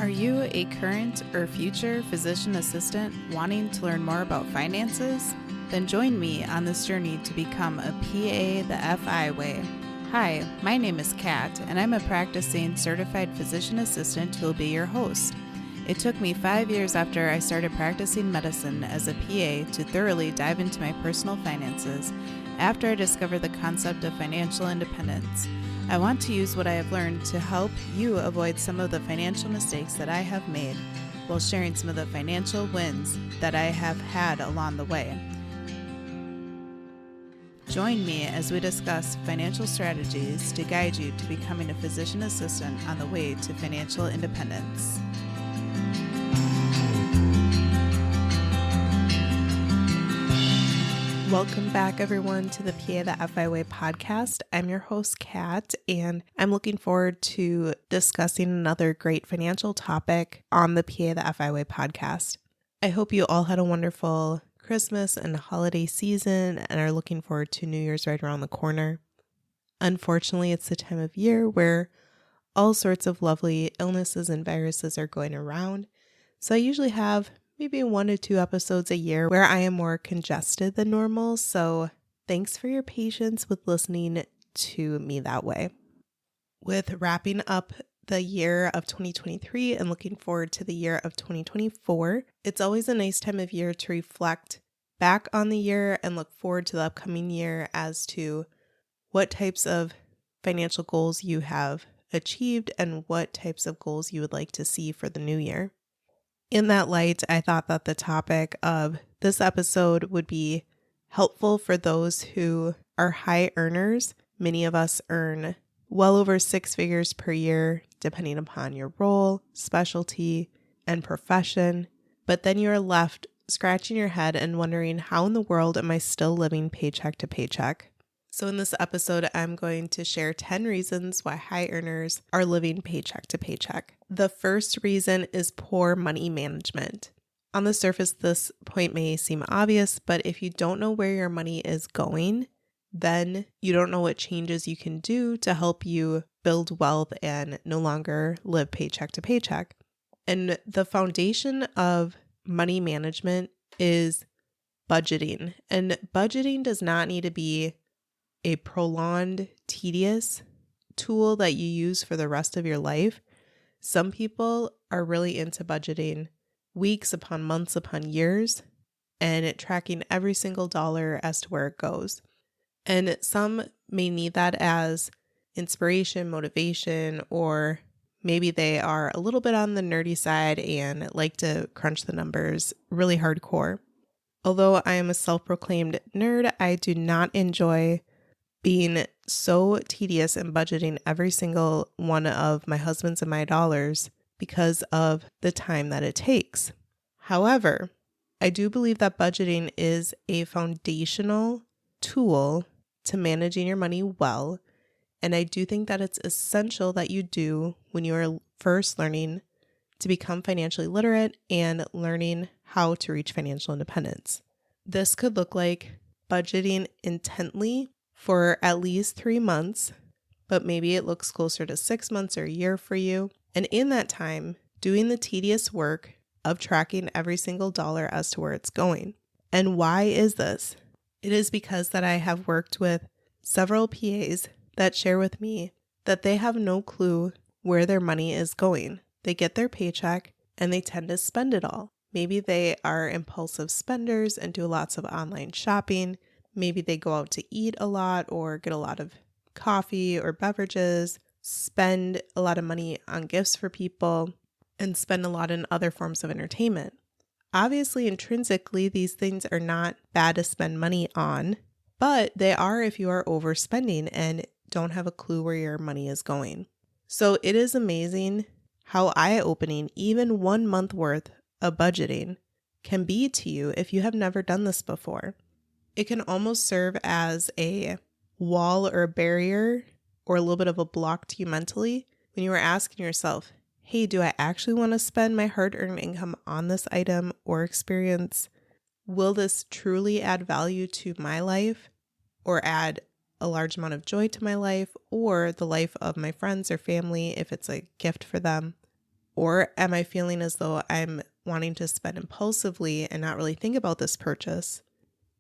Are you a current or future physician assistant wanting to learn more about finances? Then join me on this journey to become a PA the FI way. Hi, my name is Kat, and I'm a practicing certified physician assistant who will be your host. It took me 5 years after I started practicing medicine as a PA to thoroughly dive into my personal finances after I discovered the concept of financial independence. I want to use what I have learned to help you avoid some of the financial mistakes that I have made while sharing some of the financial wins that I have had along the way. Join me as we discuss financial strategies to guide you to becoming a physician assistant on the way to financial independence. Welcome back, everyone, to the PA the FI Way podcast. I'm your host, Kat, and I'm looking forward to discussing another great financial topic on the PA the FI Way podcast. I hope you all had a wonderful Christmas and holiday season and are looking forward to New Year's right around the corner. Unfortunately, it's the time of year where all sorts of lovely illnesses and viruses are going around, so I usually have maybe 1 to 2 episodes a year where I am more congested than normal, so thanks for your patience with listening to me that way. With wrapping up the year of 2023 and looking forward to the year of 2024, it's always a nice time of year to reflect back on the year and look forward to the upcoming year as to what types of financial goals you have achieved and what types of goals you would like to see for the new year. In that light, I thought that the topic of this episode would be helpful for those who are high earners. Many of us earn well over 6 figures per year, depending upon your role, specialty, and profession. But then you're left scratching your head and wondering, how in the world am I still living paycheck to paycheck? So in this episode, I'm going to share 10 reasons why high earners are living paycheck to paycheck. The first reason is poor money management. On the surface, this point may seem obvious, but if you don't know where your money is going, then you don't know what changes you can do to help you build wealth and no longer live paycheck to paycheck. And the foundation of money management is budgeting. And budgeting does not need to be a prolonged, tedious tool that you use for the rest of your life. Some people are really into budgeting weeks upon months upon years and tracking every single dollar as to where it goes. And some may need that as inspiration, motivation, or maybe they are a little bit on the nerdy side and like to crunch the numbers really hardcore. Although I am a self-proclaimed nerd, I do not enjoy being so tedious in budgeting every single one of my husband's and my dollars because of the time that it takes. However, I do believe that budgeting is a foundational tool to managing your money well, and I do think that it's essential that you do when you are first learning to become financially literate and learning how to reach financial independence. This could look like budgeting intently for at least 3 months, but maybe it looks closer to 6 months or a year for you. And in that time, doing the tedious work of tracking every single dollar as to where it's going. And why is this? It is because that I have worked with several PAs that share with me that they have no clue where their money is going. They get their paycheck and they tend to spend it all. Maybe they are impulsive spenders and do lots of online shopping. Maybe they go out to eat a lot or get a lot of coffee or beverages, spend a lot of money on gifts for people, and spend a lot in other forms of entertainment. Obviously, intrinsically, these things are not bad to spend money on, but they are if you are overspending and don't have a clue where your money is going. So it is amazing how eye-opening even 1 month worth of budgeting can be to you if you have never done this before. It can almost serve as a wall or a barrier or a little bit of a block to you mentally when you are asking yourself, hey, do I actually want to spend my hard-earned income on this item or experience? Will this truly add value to my life or add a large amount of joy to my life or the life of my friends or family if it's a gift for them? Or am I feeling as though I'm wanting to spend impulsively and not really think about this purchase?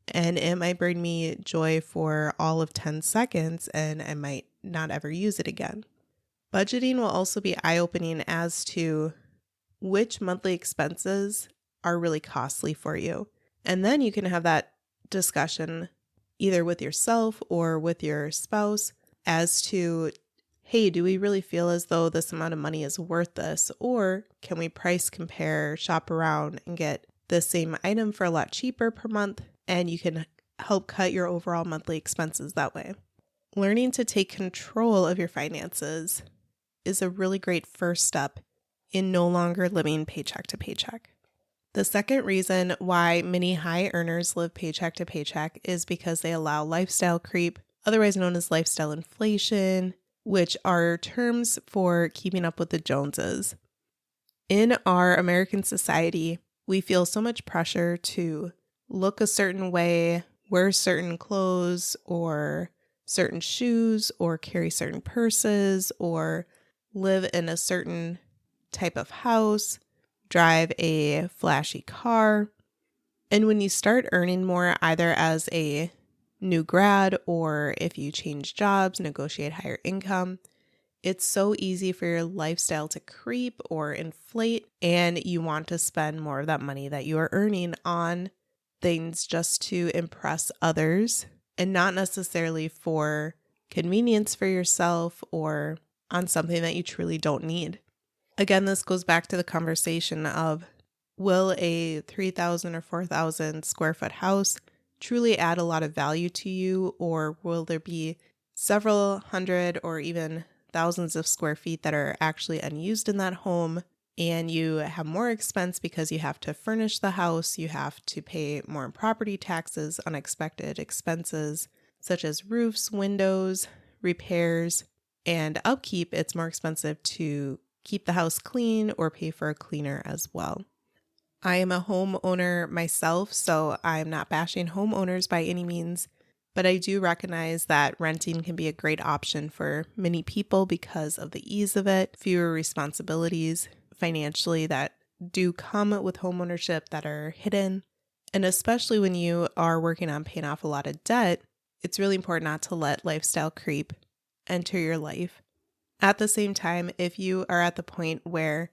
And it might bring me joy for all of 10 seconds and I might not ever use it again. Budgeting will also be eye-opening as to which monthly expenses are really costly for you. And then you can have that discussion either with yourself or with your spouse as to, hey, do we really feel as though this amount of money is worth this? Or can we price compare, shop around, and get the same item for a lot cheaper per month? And you can help cut your overall monthly expenses that way. Learning to take control of your finances is a really great first step in no longer living paycheck to paycheck. The second reason why many high earners live paycheck to paycheck is because they allow lifestyle creep, otherwise known as lifestyle inflation, which are terms for keeping up with the Joneses. In our American society, we feel so much pressure to look a certain way, wear certain clothes or certain shoes, or carry certain purses, or live in a certain type of house, drive a flashy car. And when you start earning more, either as a new grad or if you change jobs, negotiate higher income, it's so easy for your lifestyle to creep or inflate, and you want to spend more of that money that you are earning on things just to impress others and not necessarily for convenience for yourself or on something that you truly don't need. Again, this goes back to the conversation of, will a 3,000 or 4,000 square foot house truly add a lot of value to you, or will there be several hundred or even thousands of square feet that are actually unused in that home, and you have more expense because you have to furnish the house, you have to pay more in property taxes, unexpected expenses such as roofs, windows, repairs, and upkeep. It's more expensive to keep the house clean or pay for a cleaner as well. I am a homeowner myself, so I'm not bashing homeowners by any means, but I do recognize that renting can be a great option for many people because of the ease of it, fewer responsibilities financially that do come with homeownership that are hidden. And especially when you are working on paying off a lot of debt, it's really important not to let lifestyle creep enter your life. At the same time, if you are at the point where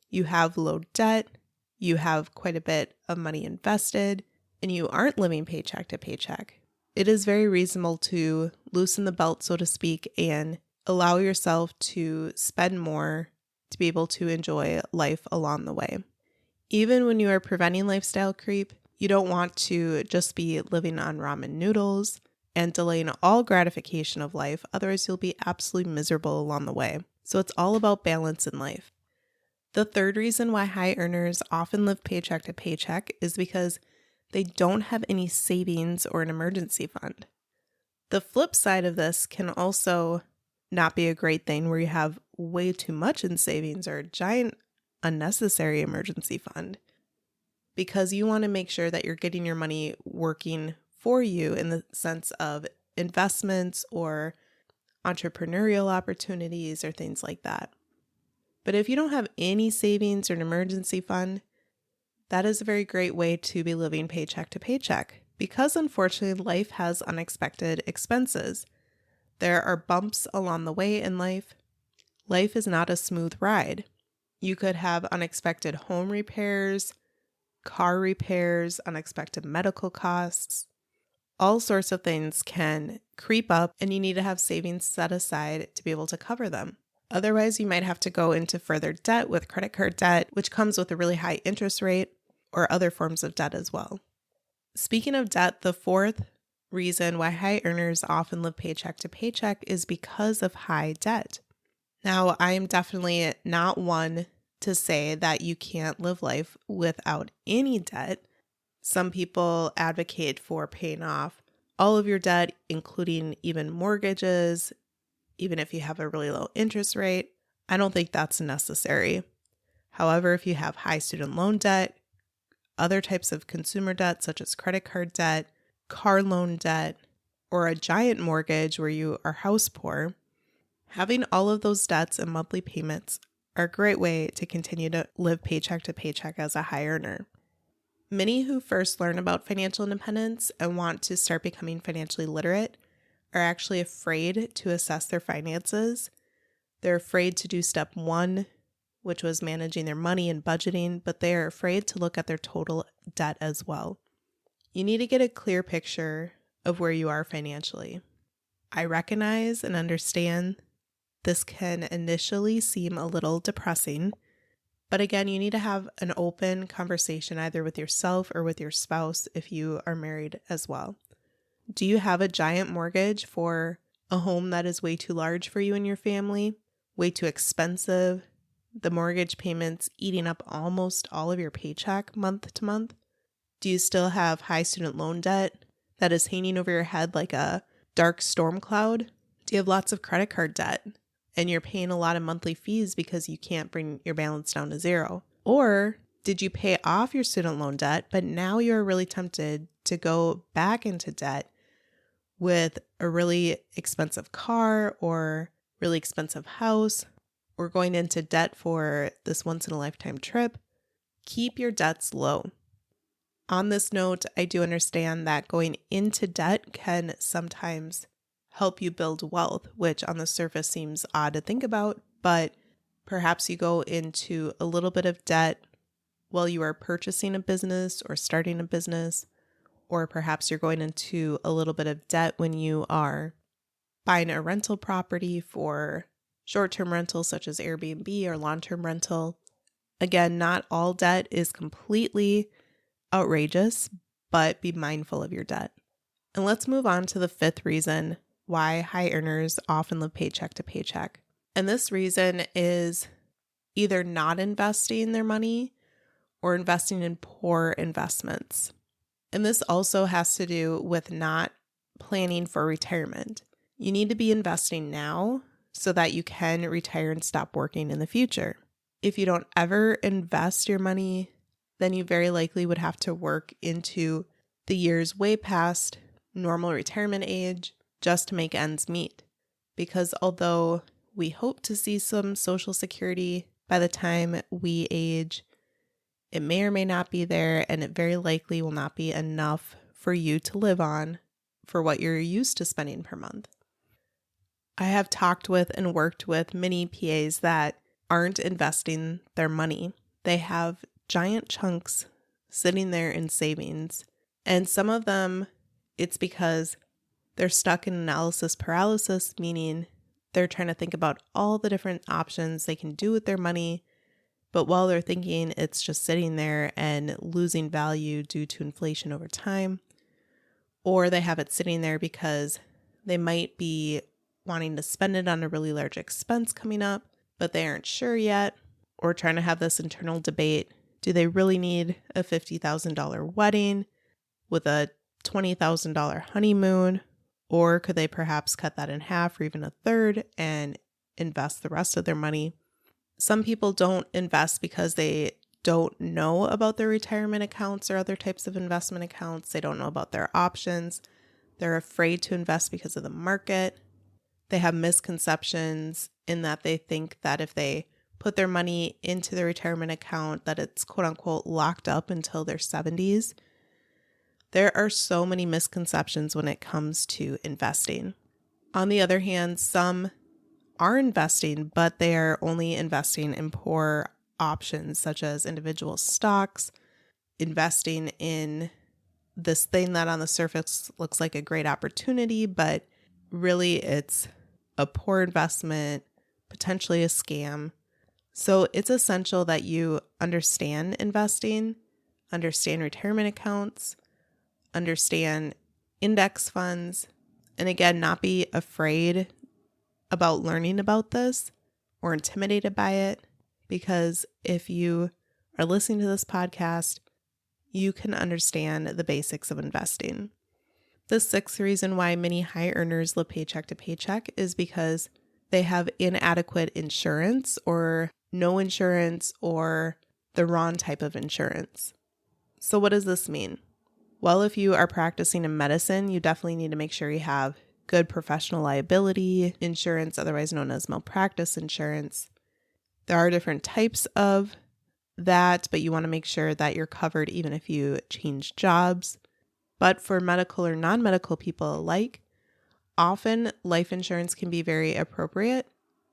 you have low debt, you have quite a bit of money invested, and you aren't living paycheck to paycheck, it is very reasonable to loosen the belt, so to speak, and allow yourself to spend more to be able to enjoy life along the way. Even when you are preventing lifestyle creep, you don't want to just be living on ramen noodles and delaying all gratification of life, otherwise you'll be absolutely miserable along the way. So it's all about balance in life. The third reason why high earners often live paycheck to paycheck is because they don't have any savings or an emergency fund. The flip side of this can also not be a great thing, where you have way too much in savings or a giant unnecessary emergency fund, because you want to make sure that you're getting your money working for you in the sense of investments or entrepreneurial opportunities or things like that. But if you don't have any savings or an emergency fund, that is a very great way to be living paycheck to paycheck, because unfortunately life has unexpected expenses. There are bumps along the way in life. Life is not a smooth ride. You could have unexpected home repairs, car repairs, unexpected medical costs. All sorts of things can creep up, and you need to have savings set aside to be able to cover them. Otherwise, you might have to go into further debt with credit card debt, which comes with a really high interest rate, or other forms of debt as well. Speaking of debt, the fourth reason why high earners often live paycheck to paycheck is because of high debt. Now, I am definitely not one to say that you can't live life without any debt. Some people advocate for paying off all of your debt, including even mortgages, even if you have a really low interest rate. I don't think that's necessary. However, if you have high student loan debt, other types of consumer debt such as credit card debt, car loan debt, or a giant mortgage where you are house poor, having all of those debts and monthly payments are a great way to continue to live paycheck to paycheck as a high earner. Many who first learn about financial independence and want to start becoming financially literate are actually afraid to assess their finances. They're afraid to do step 1, which was managing their money and budgeting, but they are afraid to look at their total debt as well. You need to get a clear picture of where you are financially. I recognize and understand this can initially seem a little depressing, but again, you need to have an open conversation either with yourself or with your spouse if you are married as well. Do you have a giant mortgage for a home that is way too large for you and your family? Way too expensive? The mortgage payments eating up almost all of your paycheck month to month? Do you still have high student loan debt that is hanging over your head like a dark storm cloud? Do you have lots of credit card debt and you're paying a lot of monthly fees because you can't bring your balance down to zero? Or did you pay off your student loan debt, but now you're really tempted to go back into debt with a really expensive car or really expensive house, or going into debt for this once-in-a-lifetime trip? Keep your debts low. On this note, I do understand that going into debt can sometimes help you build wealth, which on the surface seems odd to think about, but perhaps you go into a little bit of debt while you are purchasing a business or starting a business, or perhaps you're going into a little bit of debt when you are buying a rental property for short-term rentals such as Airbnb or long-term rental. Again, not all debt is completely outrageous, but be mindful of your debt. And let's move on to the 5th reason why high earners often live paycheck to paycheck. And this reason is either not investing their money or investing in poor investments. And this also has to do with not planning for retirement. You need to be investing now so that you can retire and stop working in the future. If you don't ever invest your money, then you very likely would have to work into the years way past normal retirement age just to make ends meet. Because although we hope to see some Social Security by the time we age, it may or may not be there, and it very likely will not be enough for you to live on for what you're used to spending per month. I have talked with and worked with many PAs that aren't investing their money. They have giant chunks sitting there in savings, and some of them, it's because they're stuck in analysis paralysis, meaning they're trying to think about all the different options they can do with their money. But while they're thinking, it's just sitting there and losing value due to inflation over time. Or they have it sitting there because they might be wanting to spend it on a really large expense coming up, but they aren't sure yet. Or trying to have this internal debate. Do they really need a $50,000 wedding with a $20,000 honeymoon? Or could they perhaps cut that in half or even a third and invest the rest of their money? Some people don't invest because they don't know about their retirement accounts or other types of investment accounts. They don't know about their options. They're afraid to invest because of the market. They have misconceptions in that they think that if they put their money into their retirement account, that it's quote unquote locked up until their 70s. There are so many misconceptions when it comes to investing. On the other hand, some are investing, but they are only investing in poor options such as individual stocks, investing in this thing that on the surface looks like a great opportunity, but really it's a poor investment, potentially a scam. So it's essential that you understand investing, understand retirement accounts, understand index funds, and again, not be afraid about learning about this or intimidated by it, because if you are listening to this podcast, you can understand the basics of investing. The 6th reason why many high earners live paycheck to paycheck is because they have inadequate insurance or no insurance or the wrong type of insurance. So what does this mean? Well, if you are practicing in medicine, you definitely need to make sure you have good professional liability insurance, otherwise known as malpractice insurance. There are different types of that, but you want to make sure that you're covered even if you change jobs. But for medical or non-medical people alike, often life insurance can be very appropriate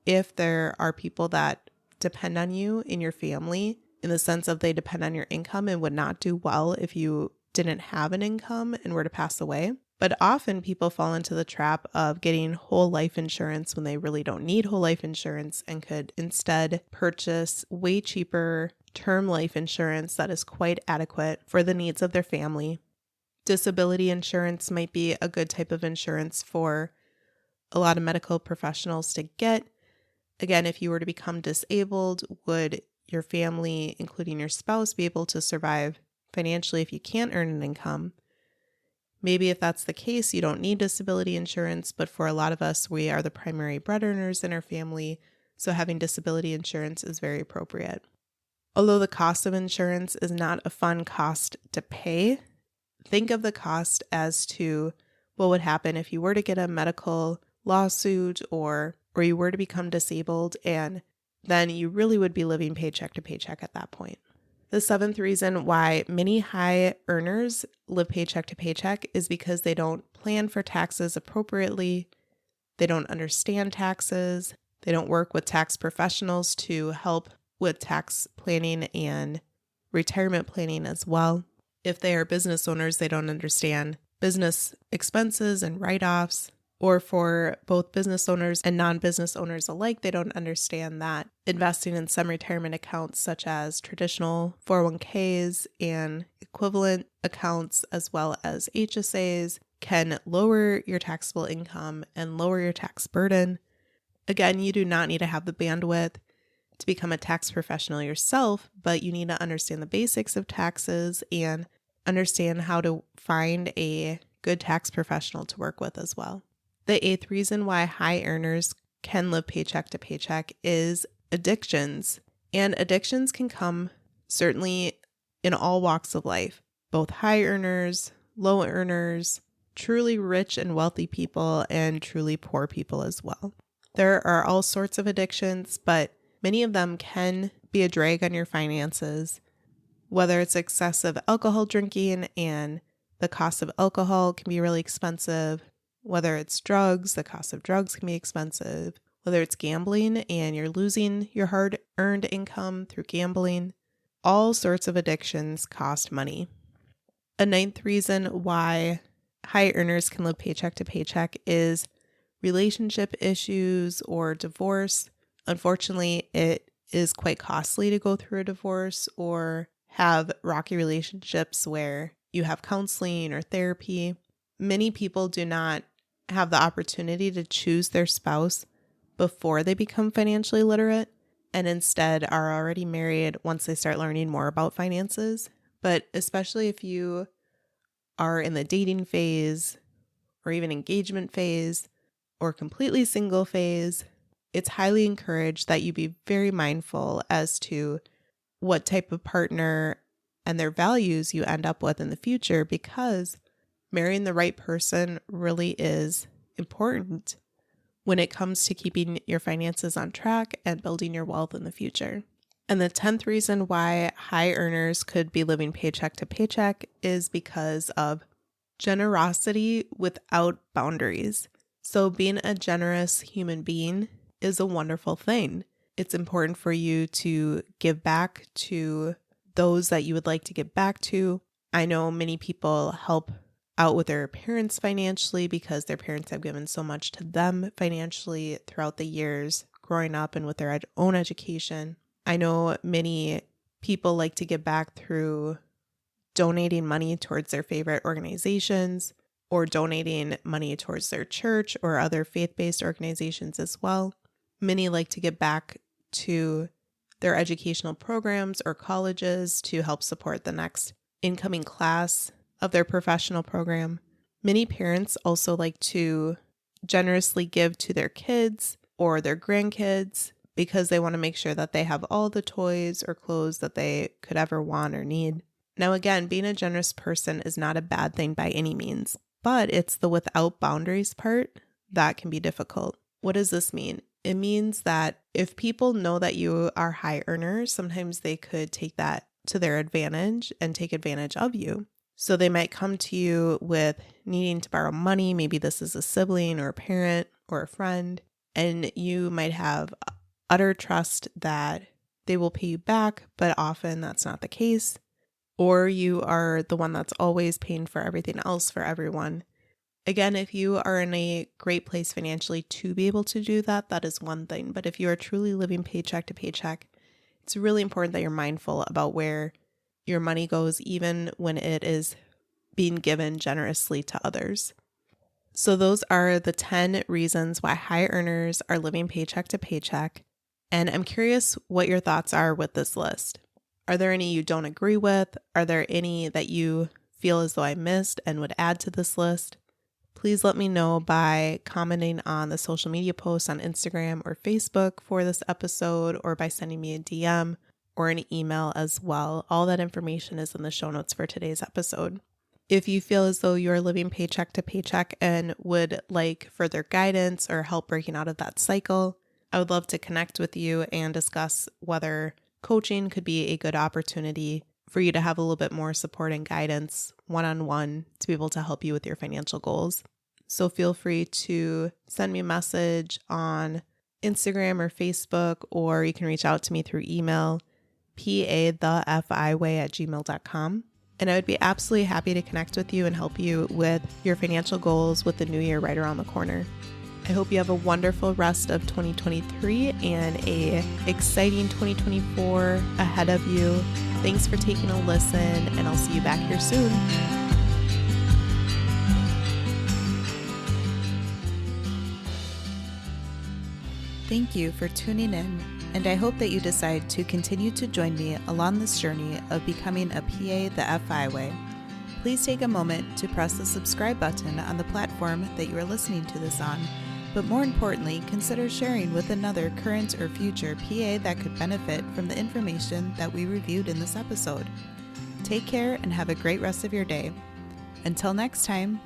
if there are people that depend on you in your family, in the sense of they depend on your income and would not do well if you didn't have an income and were to pass away. But often people fall into the trap of getting whole life insurance when they really don't need whole life insurance and could instead purchase way cheaper term life insurance that is quite adequate for the needs of their family. Disability insurance might be a good type of insurance for a lot of medical professionals to get. Again, if you were to become disabled, would your family, including your spouse, be able to survive financially if you can't earn an income? Maybe if that's the case, you don't need disability insurance, but for a lot of us, we are the primary bread earners in our family, so having disability insurance is very appropriate. Although the cost of insurance is not a fun cost to pay, think of the cost as to what would happen if you were to get a medical lawsuit or you were to become disabled, and then you really would be living paycheck to paycheck at that point. The seventh reason why many high earners live paycheck to paycheck is because they don't plan for taxes appropriately. They don't understand taxes. They don't work with tax professionals to help with tax planning and retirement planning as well. If they are business owners, they don't understand business expenses and write-offs. Or for both business owners and non-business owners alike, they don't understand that investing in some retirement accounts such as traditional 401ks and equivalent accounts as well as HSAs can lower your taxable income and lower your tax burden. Again, you do not need to have the bandwidth to become a tax professional yourself, but you need to understand the basics of taxes and understand how to find a good tax professional to work with as well. The eighth reason why high earners can live paycheck to paycheck is addictions. And addictions can come certainly in all walks of life, both high earners, low earners, truly rich and wealthy people, and truly poor people as well. There are all sorts of addictions, but many of them can be a drag on your finances, whether it's excessive alcohol drinking, and the cost of alcohol can be really expensive. Whether it's drugs, the cost of drugs can be expensive. Whether it's gambling and you're losing your hard-earned income through gambling, all sorts of addictions cost money. A ninth reason why high earners can live paycheck to paycheck is relationship issues or divorce. Unfortunately, it is quite costly to go through a divorce or have rocky relationships where you have counseling or therapy. Many people do not have the opportunity to choose their spouse before they become financially literate and instead are already married once they start learning more about finances. But especially if you are in the dating phase or even engagement phase or completely single phase, it's highly encouraged that you be very mindful as to what type of partner and their values you end up with in the future, because marrying the right person really is important when it comes to keeping your finances on track and building your wealth in the future. And the 10th reason why high earners could be living paycheck to paycheck is because of generosity without boundaries. So being a generous human being is a wonderful thing. It's important for you to give back to those that you would like to give back to. I know many people help out with their parents financially because their parents have given so much to them financially throughout the years growing up and with their own education. I know many people like to give back through donating money towards their favorite organizations or donating money towards their church or other faith-based organizations as well. Many like to give back to their educational programs or colleges to help support the next incoming class of their professional program. Many parents also like to generously give to their kids or their grandkids because they want to make sure that they have all the toys or clothes that they could ever want or need. Now, again, being a generous person is not a bad thing by any means, but it's the without boundaries part that can be difficult. What does this mean? It means that if people know that you are high earners, sometimes they could take that to their advantage and take advantage of you. So they might come to you with needing to borrow money. Maybe this is a sibling or a parent or a friend, and you might have utter trust that they will pay you back, but often that's not the case. Or you are the one that's always paying for everything else for everyone. Again, if you are in a great place financially to be able to do that, that is one thing. But if you are truly living paycheck to paycheck, it's really important that you're mindful about where your money goes, even when it is being given generously to others. So those are the 10 reasons why high earners are living paycheck to paycheck. And I'm curious what your thoughts are with this list. Are there any you don't agree with? Are there any that you feel as though I missed and would add to this list? Please let me know by commenting on the social media posts on Instagram or Facebook for this episode, or by sending me a DM or an email as well. All that information is in the show notes for today's episode. If you feel as though you're living paycheck to paycheck and would like further guidance or help breaking out of that cycle, I would love to connect with you and discuss whether coaching could be a good opportunity for you to have a little bit more support and guidance one-on-one to be able to help you with your financial goals. So feel free to send me a message on Instagram or Facebook, or you can reach out to me through email, pathefiway@gmail.com. And I would be absolutely happy to connect with you and help you with your financial goals with the new year right around the corner. I hope you have a wonderful rest of 2023 and a exciting 2024 ahead of you. Thanks for taking a listen, and I'll see you back here soon. Thank you for tuning in, and I hope that you decide to continue to join me along this journey of becoming a PA the FI way. Please take a moment to press the subscribe button on the platform that you are listening to this on, but more importantly, consider sharing with another current or future PA that could benefit from the information that we reviewed in this episode. Take care and have a great rest of your day. Until next time.